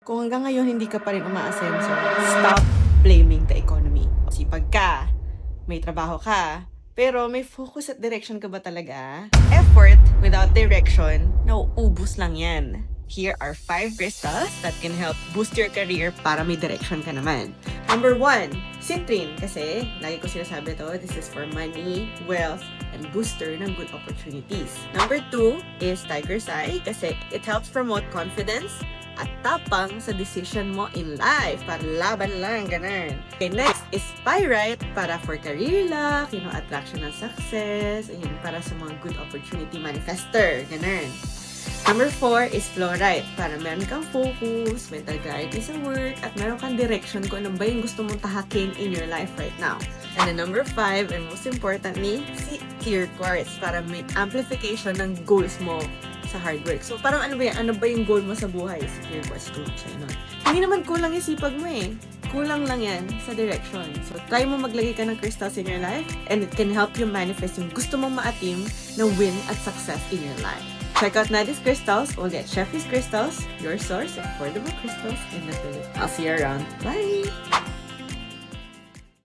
Kung hanggang ngayon hindi ka pa rin umaasenso, stop blaming the economy. Sipag ka, may trabaho ka, pero may focus at direction ka ba talaga? Effort without direction, nauubos lang yan. Here are 5 crystals that can help boost your career para may direction ka naman. Number 1, citrine. Kasi, lagi ko sinasabi to, this is for money, wealth, and booster ng good opportunities. Number 2 is tiger's eye. Kasi it helps promote confidence at tapang sa decision mo in life. Para laban lang, ganun. Okay, next is pyrite para for career luck, attraction ng success, ayun, para sa mga good opportunity manifester, ganun. Number 4 is fluorite para meron kang focus, mental clarity sa work, at meron kang direction kung ano ba yung gusto mong tahakin in your life right now. And then number 5, and most importantly, si clear quartz para may amplification ng goals mo sa hard work. So parang ano ba yung goal mo sa buhay? Si clear quartz too. So, hindi naman kulang yung sipag mo eh. Kulang lang yan sa direction. So try mo maglagay ka ng crystals in your life, and it can help you manifest yung gusto mong maatim na win at success in your life. Check out Nadis Crystals only at Sheffy's Crystals, your source of affordable crystals in the Philippines. I'll see you around. Bye!